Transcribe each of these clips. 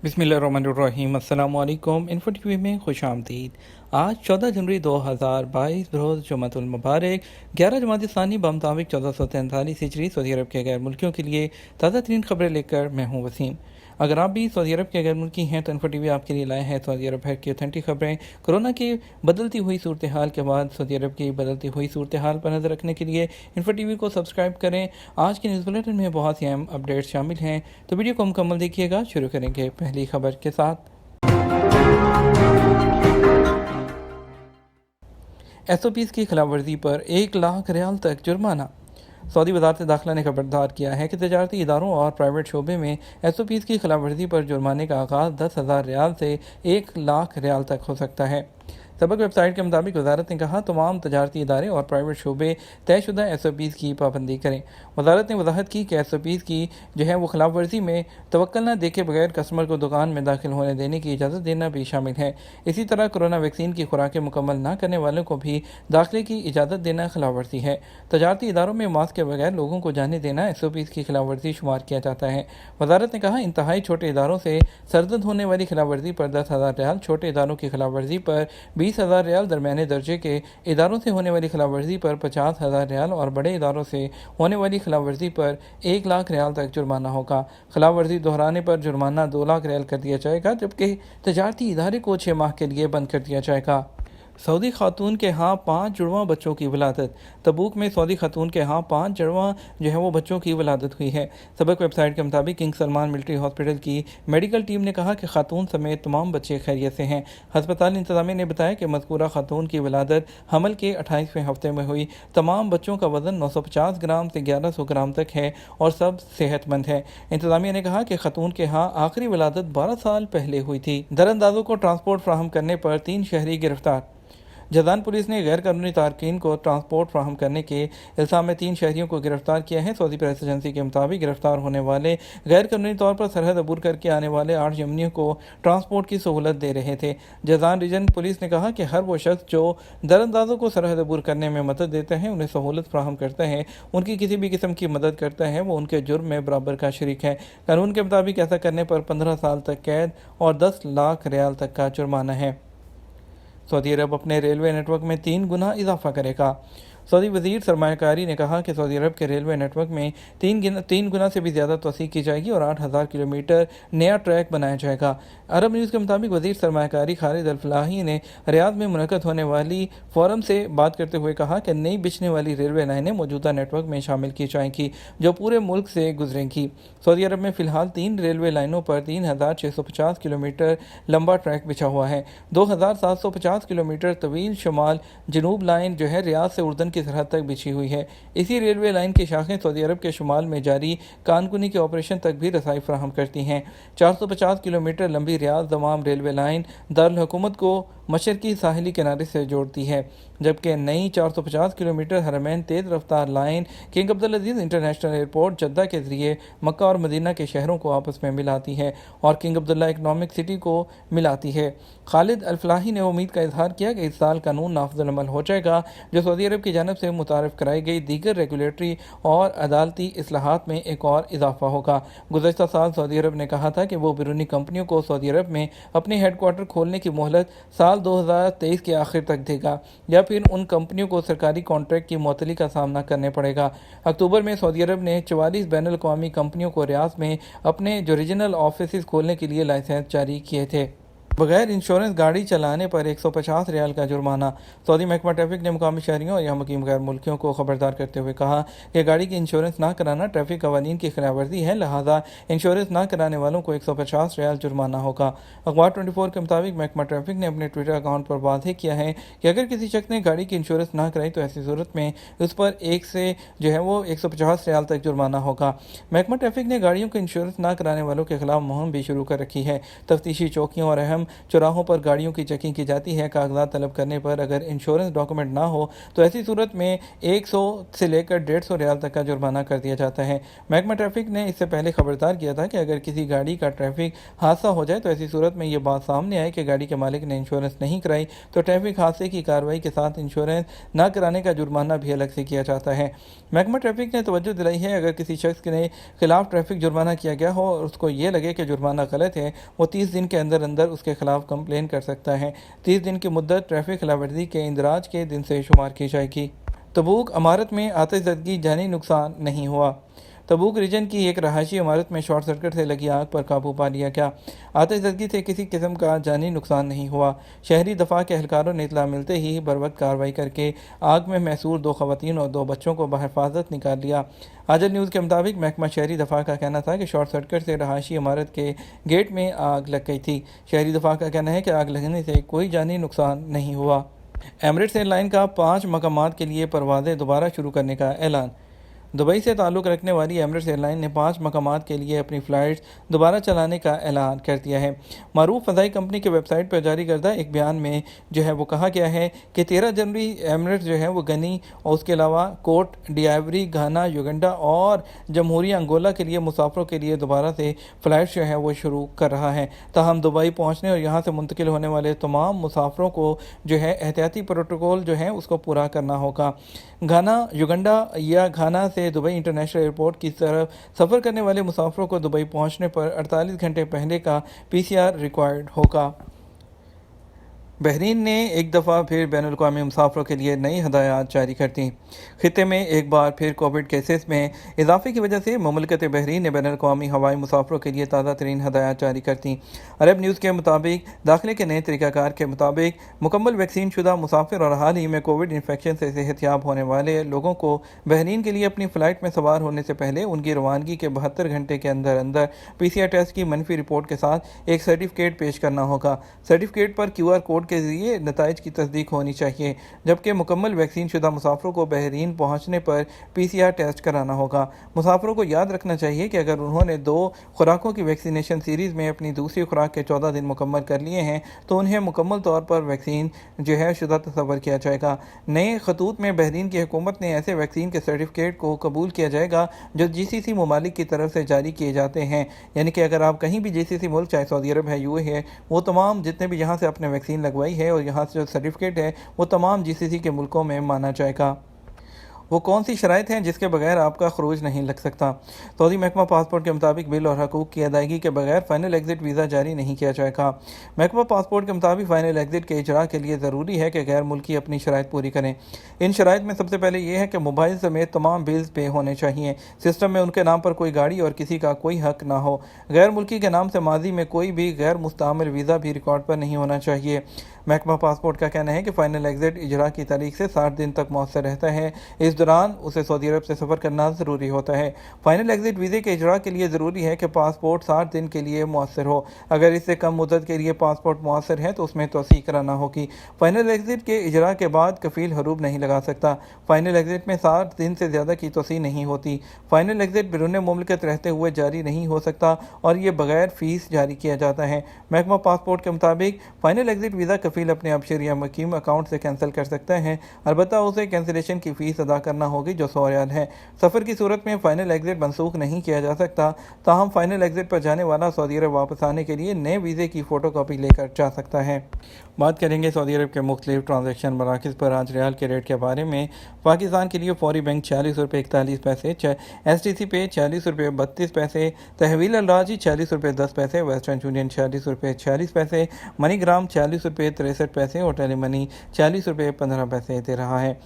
بسم اللہ الرحمن الرحیم۔ السلام علیکم۔ انفو ٹی وی میں خوش آمدید۔ آج 14 جنوری 2022 بروز جمعۃ المبارک 11 جمادی ثانی بمطابق 1443 ہجری سعودی عرب کے غیر ملکیوں کے لیے تازہ ترین خبریں لے کر میں ہوں وسیم۔ اگر آپ بھی سعودی عرب کے غیر ملکی ہیں تو انفو ٹی وی آپ کے لیے لائے ہیں سعودی عرب بھر کی اوتھینٹک خبریں۔ کورونا کی بدلتی ہوئی صورتحال کے بعد سعودی عرب کی بدلتی ہوئی صورتحال پر نظر رکھنے کے لیے انفو ٹی وی کو سبسکرائب کریں۔ آج کے نیوز بلیٹن میں بہت سی اہم اپڈیٹس شامل ہیں، تو ویڈیو کو مکمل دیکھیے گا۔ شروع کریں گے پہلی خبر کے ساتھ۔ ایس او پیز کی خلاف ورزی پر 1,00,000 ریال تک جرمانہ۔ سعودی وزارت داخلہ نے خبردار کیا ہے کہ تجارتی اداروں اور پرائیویٹ شعبے میں ایس او پیز کی خلاف ورزی پر جرمانے کا آغاز 10,000 ریال سے 1,00,000 ریال تک ہو سکتا ہے۔ سبق ویب سائٹ کے مطابق وزارت نے کہا تمام تجارتی ادارے اور پرائیویٹ شعبے طے شدہ ایس او پیز کی پابندی کریں۔ وزارت نے وضاحت کی کہ ایس او پیز کی وہ خلاف ورزی میں توقع نہ دیکھے بغیر کسٹمر کو دکان میں داخل ہونے دینے کی اجازت دینا بھی شامل ہے۔ اسی طرح کورونا ویکسین کی خوراکیں مکمل نہ کرنے والوں کو بھی داخلے کی اجازت دینا خلاف ورزی ہے۔ تجارتی اداروں میں ماسک کے بغیر لوگوں کو جانے دینا ایس او پیز کی خلاف ورزی شمار کیا جاتا ہے۔ وزارت نے کہا انتہائی چھوٹے اداروں سے سرزد ہونے والی خلاف ورزی پر 10,000 ریال، چھوٹے اداروں کی خلاف ورزی پر 20,000 ریال، درمیانے درجے کے اداروں سے ہونے والی خلاف ورزی پر 50,000 ریال اور بڑے اداروں سے ہونے والی خلاف ورزی پر 1,00,000 ریال تک جرمانہ ہوگا۔ خلاف ورزی دہرانے پر جرمانہ 2,00,000 ریال کر دیا جائے گا، جبکہ تجارتی ادارے کو 6 ماہ کے لیے بند کر دیا جائے گا۔ سعودی خاتون کے ہاں 5 جڑواں بچوں کی ولادت۔ تبوک میں سعودی خاتون کے ہاں 5 جڑواں بچوں کی ولادت ہوئی ہے۔ سبق ویب سائٹ کے مطابق کنگ سلمان ملٹری ہاسپٹل کی میڈیکل ٹیم نے کہا کہ خاتون سمیت تمام بچے خیریت سے ہیں۔ ہسپتال انتظامیہ نے بتایا کہ مذکورہ خاتون کی ولادت حمل کے 28ویں ہفتے میں ہوئی۔ تمام بچوں کا وزن 950 گرام سے 1100 گرام تک ہے اور سب صحت مند ہیں۔ انتظامیہ نے کہا کہ خاتون کے ہاں آخری ولادت 12 سال پہلے ہوئی تھی۔ دراندازوں کو ٹرانسپورٹ فراہم کرنے پر 3 شہری گرفتار۔ جازان پولیس نے غیر قانونی تارکین کو ٹرانسپورٹ فراہم کرنے کے الزام میں 3 شہریوں کو گرفتار کیا ہے۔ سعودی پریس ایجنسی کے مطابق گرفتار ہونے والے غیر قانونی طور پر سرحد عبور کر کے آنے والے 8 یمنیوں کو ٹرانسپورٹ کی سہولت دے رہے تھے۔ جازان ریجن پولیس نے کہا کہ ہر وہ شخص جو دراندازوں کو سرحد عبور کرنے میں مدد دیتا ہے، انہیں سہولت فراہم کرتا ہے، ان کی کسی بھی قسم کی مدد کرتا ہے، وہ ان کے جرم میں برابر کا شریک ہے۔ قانون کے مطابق ایسا کرنے پر 15 سال تک قید اور 10,00,000 ریال تک کا جرمانہ ہے۔ سعودی عرب اپنے ریلوے نیٹ ورک میں 3 گنا اضافہ کرے گا۔ سعودی وزیر سرمایہ کاری نے کہا کہ سعودی عرب کے ریلوے نیٹ ورک میں 3 گنا سے بھی زیادہ توسیع کی جائے گی اور 8,000 کلومیٹر نیا ٹریک بنایا جائے گا۔ عرب نیوز کے مطابق وزیر سرمایہ کاری خالد الفلاحی نے ریاض میں منعقد ہونے والی فورم سے بات کرتے ہوئے کہا کہ نئی بچھنے والی ریلوے لائنیں موجودہ نیٹ ورک میں شامل کی جائیں گی جو پورے ملک سے گزریں گی۔ سعودی عرب میں فی الحال 3 ریلوے لائنوں پر 3,650 کلومیٹر لمبا ٹریک بچھا ہوا ہے۔ 2,750 کلومیٹر طویل شمال جنوب لائن ریاض سے اردن کی سرحد تک بچھی ہوئی ہے۔ اسی ریلوے لائن کی شاخیں سعودی عرب کے شمال میں جاری کانکنی کے آپریشن تک بھی رسائی فراہم کرتی ہیں۔ 450 کلومیٹر لمبی ریاض دمام ریلوے لائن دارالحکومت کو مشرقی ساحلی کنارے سے جوڑتی ہے، جبکہ نئی 450 کلومیٹر حرمین تیز رفتار line King Abdulaziz international airport Jeddah کے ذریعے مکہ اور مدینہ کے شہروں کو آپس میں ملاتی ہے اور کنگ عبداللہ اکنامک سٹی کو ملاتی ہے۔ خالد الفلاحی نے امید کا اظہار کیا کہ اس سال قانون نافذ العمل ہو جائے گا جو سعودی عرب کی جانب سے متعارف کرائی گئی دیگر ریگولیٹری اور عدالتی اصلاحات میں ایک اور اضافہ ہوگا۔ گزشتہ سال سعودی عرب نے کہا تھا کہ وہ بیرونی کمپنیوں کو سعودی عرب میں اپنے ہیڈ کوارٹر کھولنے کی مہلت سال 2023 کے آخر تک دے گا یا پھر ان کمپنیوں کو سرکاری کانٹریکٹ کی معطلی کا سامنا کرنے پڑے گا۔ اکتوبر میں سعودی عرب نے 44 بین الاقوامی کمپنیوں کو ریاض میں اپنے ریجنل آفیسز کھولنے کے لیے لائسنس جاری کیے تھے۔ بغیر انشورنس گاڑی چلانے پر 150 ریال کا جرمانہ۔ سعودی محکمہ ٹریفک نے مقامی شہریوں اور یہاں مقیم غیر ملکیوں کو خبردار کرتے ہوئے کہا کہ گاڑی کی انشورنس نہ کرانا ٹریفک قوانین کی خلاف ورزی ہے، لہذا انشورنس نہ کرانے والوں کو 150 ریال جرمانہ ہوگا۔ اخبار 24 کے مطابق محکمہ ٹریفک نے اپنے ٹویٹر اکاؤنٹ پر واضح کیا ہے کہ اگر کسی شخص نے گاڑی کی انشورنس نہ کرائی تو ایسی صورت میں اس پر 150 ریال تک جرمانہ ہوگا۔ محکمہ ٹریفک نے گاڑیوں کی انشورنس نہ کرانے والوں کے خلاف مہم بھی شروع کر رکھی ہے۔ تفتیشی چوکیوں اور اہم चौराहों पर गाड़ियों की चेकिंग की जाती है। कागजात तलब करने पर अगर इंश्योरेंस डॉक्यूमेंट ना हो तो ऐसी सूरत में 100 से लेकर 150 रियाल तक का जुर्माना कर दिया जाता है। महकमा ट्रैफिक ने इससे पहले खबरदार किया था कि अगर किसी गाड़ी का ट्रैफिक हादसा हो जाए तो ऐसी सूरत में ये बात सामने आए कि गाड़ी के मालिक ने इंश्योरेंस नहीं कराई तो ट्रैफिक हादसे की कार्रवाई के साथ इंश्योरेंस न कराने का जुर्माना भी अलग से किया जाता है। महकमा ट्रैफिक ने तवज्जो दिलाई है अगर किसी शख्स के खिलाफ ट्रैफिक जुर्माना किया गया हो और उसको ये लगे कि जुर्माना गलत है, वो 30 दिन के अंदर अंदर उसके खिलाफ कंप्लेन कर सकता है। 30 दिन की मुद्दत ट्रैफिक खिलाफवर्जी के इंदराज के दिन से शुमार की जाएगी। तबूक इमारत में आतिशज़दगी, जानी नुकसान नहीं हुआ। तबूक रीजन की एक रहायशी इमारत में शॉर्ट सर्किट से लगी आग पर काबू पा लिया गया। आतिशज़दगी से किसी किस्म का जानी नुकसान नहीं हुआ। शहरी दफा के एहलकारों ने इतला मिलते ही बरवक्त कार्रवाई करके आग में महसूर 2 खवातीन और 2 बच्चों को बहिफाजत निकाल लिया। आजल न्यूज़ के मुताबिक महकमा शहरी दफा का कहना था कि शॉर्ट सर्किट से रहायशी इमारत के गेट में आग लग गई थी। शहरी दफा का कहना है कि आग लगने से कोई जानी नुकसान नहीं हुआ। एमिरेट्स एयरलाइन का 5 मकामात के लिए परवाज़ें दोबारा शुरू करने का ऐलान। दुबई से ताल्लुक़ रखने वाली एमिरेट्स एयरलाइन ने 5 मकामात के लिए अपनी फ़्लाइट्स दोबारा चलाने का ऐलान कर दिया है। मारूफ फ़ज़ाई कंपनी के वेबसाइट पर जारी करदा एक बयान में जो है वो कहा गया है कि 13 जनवरी एमिरेट्स जो है वो गनी और उसके अलावा कोट डिआइवरी, घाना, युगंडा और जमहूरिया अंगोला के लिए मुसाफरों के लिए दोबारा से फ़्लाइट्स जो है वो शुरू कर रहा है। ताहम दुबई पहुँचने और यहाँ से मुंतकिल होने वाले तमाम मुसाफरों को जो है एहतियाती प्रोटोकॉल जो है उसको पूरा करना होगा। घाना, युगंडा या घाना से दुबई इंटरनेशनल एयरपोर्ट की तरफ सफ़र करने वाले मुसाफरों को दुबई पहुंचने पर 48 घंटे पहले का PCR रिक्वायर्ड होगा। बहरीन ने एक दफ़ा फिर बैनुल-अक़वामी मुसाफरों के लिए नई हदायत जारी कर दी। खित्ते में एक बार फिर कोविड केसेस में इजाफे की वजह से मुमलकत बहरीन ने बैनुल-अक़वामी हवाई मुसाफरों के लिए ताज़ा तरीन हदायत जारी कर दी। अरब न्यूज़ के मुताबिक दाखिले के नए तरीक़ाकार के मुताबिक मुकम्मल वैक्सीन शुदा मुसाफिर और हाल ही में कोविड इन्फेक्शन से सेहतयाब होने वाले लोगों को बहरीन के लिए अपनी फ़्लाइट में सवार होने से पहले उनकी रवानगी के 72 घंटे के अंदर अंदर PCR टेस्ट की मनफी रिपोर्ट के साथ एक सर्टिफिकेट पेश करना होगा। सर्टिफिकेट पर QR कोड के जरिए नताइज की तस्दीक होनी चाहिए, जबकि मुकम्मल वैक्सीन शुदा मुसाफरों को बहरीन पहुँचने पर PCR टेस्ट कराना होगा। मुसाफरों को याद रखना चाहिए कि अगर उन्होंने 2 खुराकों की वैक्सीनेशन सीरीज़ में अपनी दूसरी खुराक के 14 दिन मुकम्मल कर लिए हैं तो उन्हें मुकम्मल तौर पर वैक्सीन जो है शुदा तस्वर किया जाएगा। नए खतूत में बहरीन की हुकूमत ने ऐसे वैक्सीन के सर्टिफिकेट को कबूल किया जाएगा जो GCC ममालिक की तरफ से जारी किए जाते हैं, यानी कि अगर आप कहीं भी GCC मुल्क, चाहे सऊदी अरब है, UAE है, वो तमाम जितने भी यहाँ से आपने वैक्सीन लगवाई है और यहाँ से जो सर्टिफिकेट है वो तमाम GCC के मुल्कों में माना जाएगा। वो कौन सी शराइत हैं जिसके बगैर आपका खरूज नहीं लग सकता। सऊदी महकमा पासपोर्ट के मुताबिक बिल और हकूक़ की अदायगी के बगैर फ़ाइनल एग्ज़िट वीज़ा जारी नहीं किया जाएगा। महकमा पासपोर्ट के मुताबिक फ़ाइनल एग्ज़िट के इजरा के लिए ज़रूरी है कि गैर मुल्की अपनी शराइत पूरी करें। इन शराइत में सबसे पहले ये है कि मोबाइल समेत तमाम बिल्स पे होने चाहिए। सिस्टम में उनके नाम पर कोई गाड़ी और किसी का कोई हक ना हो। गैर मुल्की के नाम से माजी में कोई भी गैर मुस्तअमल वीज़ा भी रिकॉर्ड पर नहीं होना चाहिए। महकमा पासपोर्ट का कहना है कि फ़ाइनल एग्ज़िट इजरा की तारीख से 60 दिन तक मौसर रहता है। इस दौरान उसे सऊदी अरब से सफ़र करना ज़रूरी होता है। फ़ाइनल एग्ज़िट वीज़े के इजरा के लिए ज़रूरी है कि पासपोर्ट 60 दिन के लिए मौसर हो। अगर इससे कम मुद्दत के लिए पासपोर्ट मौसर है तो उसमें तोसी कराना होगी। फ़ाइनल एग्ज़िट के इजरा के बाद कफ़ील हरूब नहीं लगा सकता। फ़ाइनल एग्ज़िट में 60 दिन से ज़्यादा की तोसी नहीं होती। फ़ाइनल एग्ज़िट बैरून मुमलिकत रहते हुए जारी नहीं हो सकता और ये बगैर फ़ीस जारी किया जाता है। महकमा पासपोर्ट के मुताबिक फ़ाइनल एग्ज़िट वीज़ा कफ़ील अपने अबशर या मकीम अकाउंट से कैंसिल कर सकता है, अलबत्ता उसे कैंसिलेशन की फ़ीस अदा करना होगी जो 100 रियाल है। सफ़र की सूरत में फ़ाइनल एग्ज़िट मनसूख नहीं किया जा सकता, ताहम फ़ाइनल एग्ज़िट पर जाने वाला सऊदी अरब वापस आने के लिए नए वीज़े की फ़ोटो कापी लेकर जा सकता है। बात करेंगे सऊदी अरब के मुख्तलिफ ट्रांजेक्शन मराकज़ पर आज रियाल के रेट के बारे में। पाकिस्तान के लिए फौरी बैंक 46 रुपये 41 पैसे, STC पे 46 रुपये 32 पैसे, तहवील अलराजी 46 रुपये 10 पैसे, वेस्टर्न यूनियन 46 रुपये 46 पैसे, मनीग्राम 46 रुपये 63 पैसे और टेली मनी 40 रुपये 15 पैसे दे रहा है।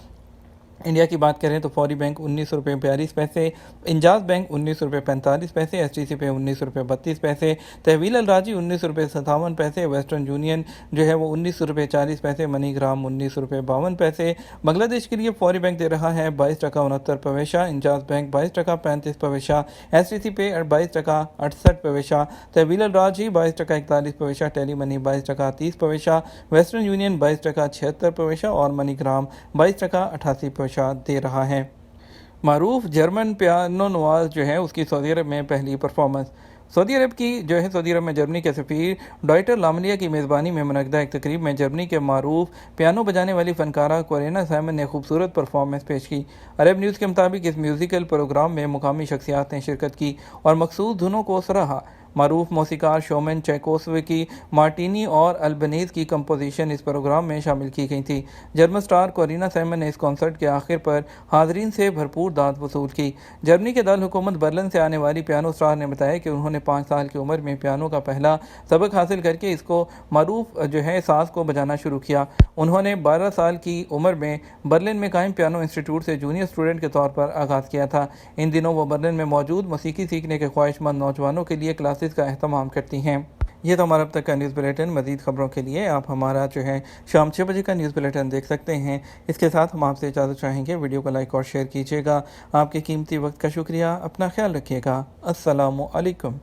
इंडिया की बात करें तो फौरी बैंक 19 रुपये 42 पैसे, इंजाज बैंक 19 रुपये 45 पैसे, STC पे 19 रुपये 32 पैसे, तहवील अलराजी 19 रुपये 57 पैसे, वेस्टर्न यूनियन जो है वो 19 रुपये 40 पैसे, मनीग्राम 19 रुपये 52 पैसे। बांग्लादेश के लिए फौरी बैंक दे रहा है 22 टका 69 पैसा, इंजाज बैंक 22 टका 35 पैसा, STC पे 22 टका 68 पैसा, तहवील अलराजी 22 टका 41 पैसा, टेली मनी 22 टका 30 पैसा, वेस्टर्न यूनियन 22 टका 76 पैसा और मनीग्राम 22 टका 88 दे रहा है। मारूफ जर्मन पियानो नवाज जो है उसकी सऊदी अरब में पहली परफॉर्मेंस। सऊदी अरब में जर्मनी के सफ़ीर डॉइटर लामलिया की मेज़बानी में मुनक़दा एक तकरीब में जर्मनी के मारूफ पियानो बजाने वाली फ़नकारा कोरेना साइमन ने खूबसूरत परफॉर्मेंस पेश की। अरब न्यूज़ के मुताबिक इस म्यूज़िकल प्रोग्राम में मुकामी शख्सियात ने शिरकत की और मखसूस धुनों को सराहा। मारूफ मौसीकार शोमन चैकोस्की, मार्टिनी और अल्बनीज़ की कंपोजिशन इस प्रोग्राम में शामिल की गई थी। जर्मन स्टार कोरिना साइमन ने इस कॉन्सर्ट के आखिर पर हाज़रीन से भरपूर दाद वसूल की। जर्मनी के दारुल हुकूमत बर्लिन से आने वाली पियानो स्टार ने बताया कि उन्होंने 5 साल की उम्र में पियानो का पहला सबक हासिल करके इसको मारूफ साज को बजाना शुरू किया। उन्होंने 12 साल की उम्र में बर्लिन में कायम पियानो इंस्टीट्यूट से जूनियर स्टूडेंट के तौर पर आगाज़ किया था। इन दिनों वो बर्लिन में मौजूद मौसीकी सीखने के ख्वाहिशमंद नौजवानों के लिए क्लासेस का अहतमाम करती हैं। ये तो हमारा अब तक का न्यूज़ बुलेटिन। मज़ीद खबरों के लिए आप हमारा शाम 6 बजे का न्यूज़ बुलेटिन देख सकते हैं। इसके साथ हम आपसे इजाज़त चाहेंगे। वीडियो को लाइक और शेयर कीजिएगा। आपके कीमती वक्त का शुक्रिया। अपना ख्याल रखिएगा। अस्सलामु अलैकुम।